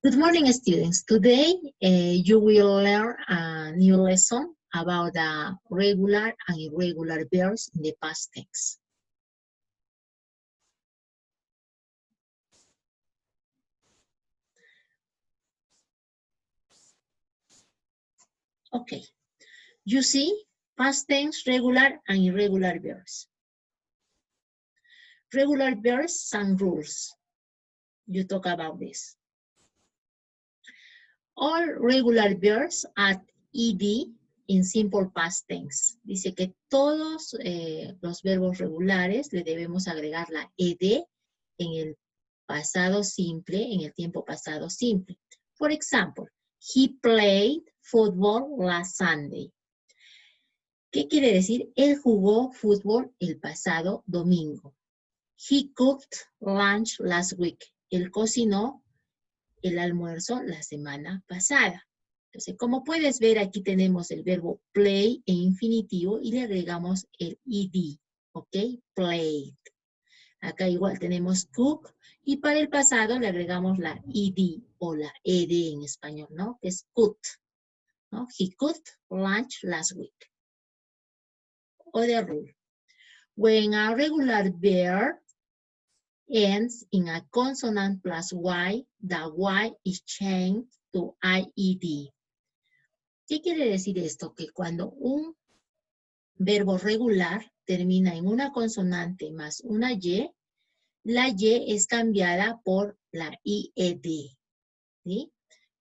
Good morning, students. Today, you will learn a new lesson about the regular and irregular verbs in the past tense. Okay, you see past tense, regular and irregular verbs. Regular verbs, some rules. You talk about this. All regular verbs add ed in simple past tense. Dice que todos los verbos regulares le debemos agregar la ed en el pasado simple, en el tiempo pasado simple. For example, he played football last Sunday. ¿Qué quiere decir? Él jugó fútbol el pasado domingo. He cooked lunch last week. Él cocinó el almuerzo la semana pasada. Entonces, como puedes ver, aquí tenemos el verbo play en infinitivo y le agregamos el ed, ¿ok? Played. Acá igual tenemos cook y para el pasado le agregamos la ed o la ed en español, ¿no? Que es cooked, ¿no? He cooked lunch last week. Other rule. When a regular verb ends in a consonant plus y, the y is changed to ied. ¿Qué quiere decir esto? Que cuando un verbo regular termina en una consonante más una y, la y es cambiada por la ied. ¿Sí?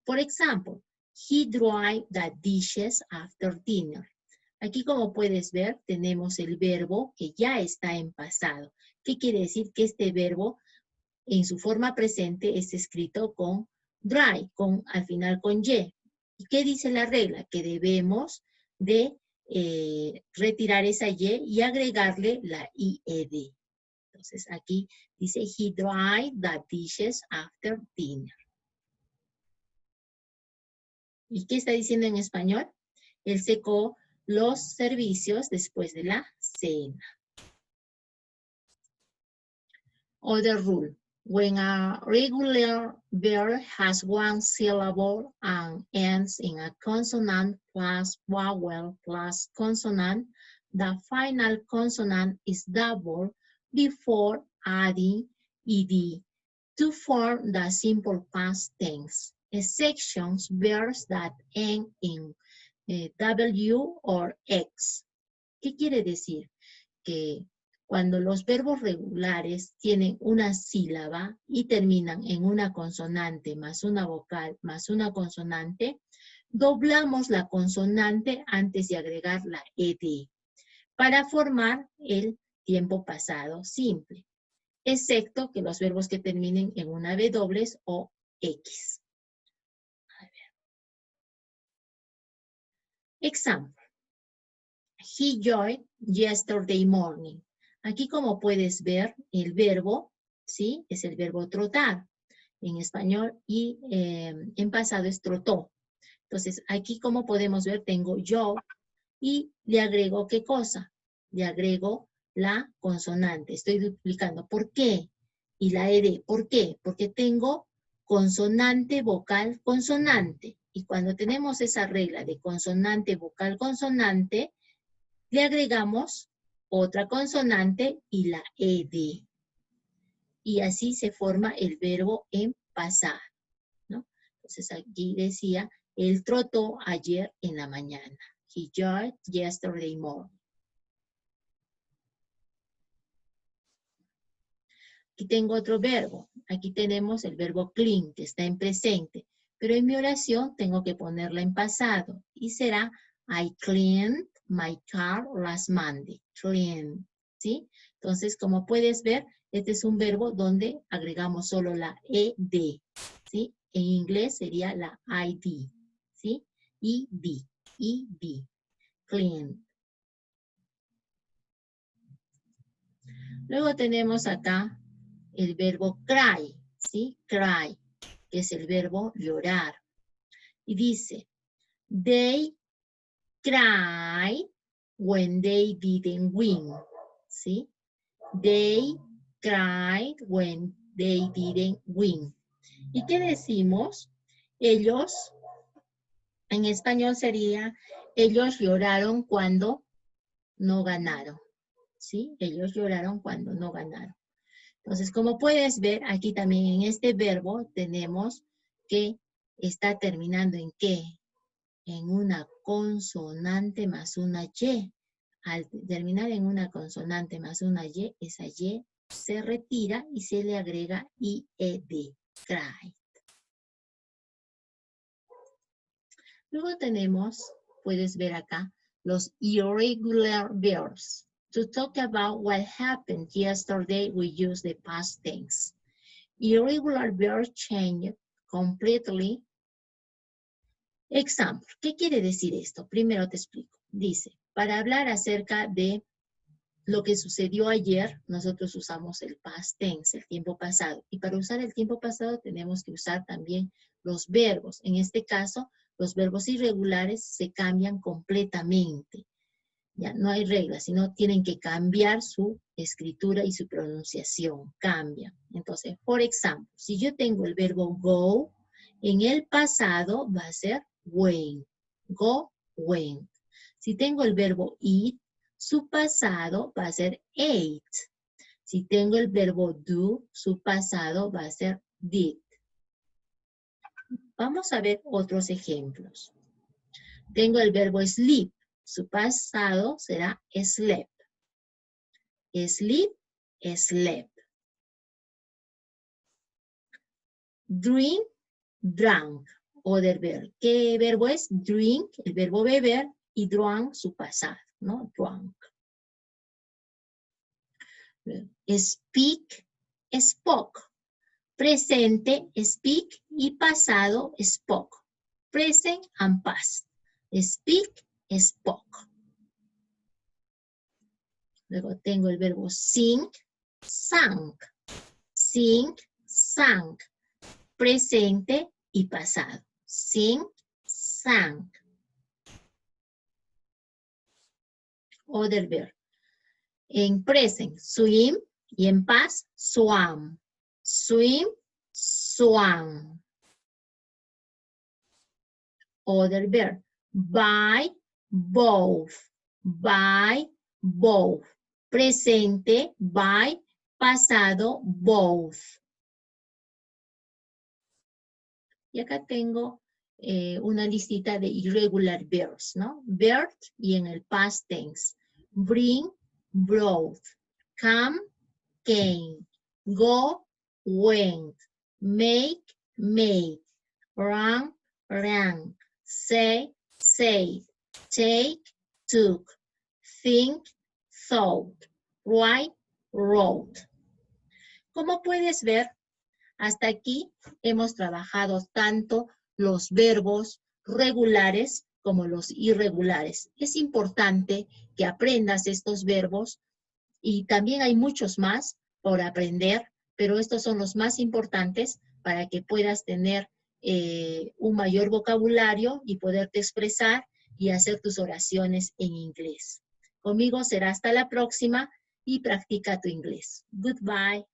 For example, he dried the dishes after dinner. Aquí, como puedes ver, tenemos el verbo que ya está en pasado. ¿Qué quiere decir? Que este verbo en su forma presente es escrito con dry, al final con y. ¿Y qué dice la regla? Que debemos de retirar esa y agregarle la ied. Entonces aquí dice, he dried the dishes after dinner. ¿Y qué está diciendo en español? Él secó los servicios después de la cena. Other rule. When a regular verb has one syllable and ends in a consonant plus vowel plus consonant, the final consonant is double before adding ed to form the simple past tense. Exceptions verbs that end in W or X. ¿Qué quiere decir? Que cuando los verbos regulares tienen una sílaba y terminan en una consonante más una vocal más una consonante, doblamos la consonante antes de agregar la ed para formar el tiempo pasado simple, excepto que los verbos que terminen en una W o X. A ver. Example. He joined yesterday morning. Aquí, como puedes ver, el verbo, ¿sí? Es el verbo trotar en español y en pasado es trotó. Entonces, aquí, como podemos ver, tengo yo y le agrego, ¿qué cosa? Le agrego la consonante. Estoy duplicando. ¿Por qué? Y la ed. ¿Por qué? Porque tengo consonante, vocal, consonante. Y cuando tenemos esa regla de consonante, vocal, consonante, le agregamos otra consonante y la ed. Y así se forma el verbo en pasar, ¿no? Entonces aquí decía, él trotó ayer en la mañana. He jogged yesterday morning. Aquí tengo otro verbo. Aquí tenemos el verbo clean, que está en presente. Pero en mi oración tengo que ponerla en pasado. Y será, I cleaned my car last Monday. Clean, ¿sí? Entonces, como puedes ver, este es un verbo donde agregamos solo la ed, ¿sí? En inglés sería la id, ¿sí? ed, clean. Luego tenemos acá el verbo cry, ¿sí? Cry, que es el verbo llorar. Y dice, they cry when they didn't win, ¿sí? They cried when they didn't win. ¿Y qué decimos? Ellos, en español sería, ellos lloraron cuando no ganaron. ¿Sí? Ellos lloraron cuando no ganaron. Entonces, como puedes ver, aquí también en este verbo tenemos que está terminando en ¿qué? En una consonante más una Y. Al terminar en una consonante más una Y, esa Y se retira y se le agrega IED, cry. Luego tenemos, puedes ver acá, los irregular verbs. To talk about what happened yesterday, we use the past tense. Irregular verbs change completely. Example, ¿qué quiere decir esto? Primero te explico. Dice, para hablar acerca de lo que sucedió ayer, nosotros usamos el past tense, el tiempo pasado. Y para usar el tiempo pasado tenemos que usar también los verbos. En este caso, los verbos irregulares se cambian completamente. Ya no hay reglas, sino tienen que cambiar su escritura y su pronunciación. Cambian. Entonces, por ejemplo, si yo tengo el verbo go, en el pasado va a ser went. Go, went. Si tengo el verbo eat, su pasado va a ser ate. Si tengo el verbo do, su pasado va a ser did. Vamos a ver otros ejemplos. Tengo el verbo sleep. Su pasado será slept. Sleep, slept. Drink, drank. Other verb. ¿Qué verbo es? Drink, el verbo beber, y drank, su pasado, ¿no? Drank. Speak, spoke. Presente, speak, y pasado, spoke. Present and past. Speak, spoke. Luego tengo el verbo sing, sang. Sing, sang. Presente y pasado. Sing, sang. Other verb. En present, swim, y en past, swam. Swim, swam. Other verb. Buy, both. Buy, both. Presente, buy. Pasado, both. Y acá tengo una listita de irregular verbs, ¿no? Verb y en el past tense. Bring, brought. Come, came. Go, went. Make, made. Run, ran. Say, said. Take, took. Think, thought. Write, wrote. Como puedes ver, hasta aquí hemos trabajado tanto los verbos regulares como los irregulares. Es importante que aprendas estos verbos y también hay muchos más por aprender, pero estos son los más importantes para que puedas tener un mayor vocabulario y poderte expresar y hacer tus oraciones en inglés. Conmigo será hasta la próxima y practica tu inglés. Goodbye.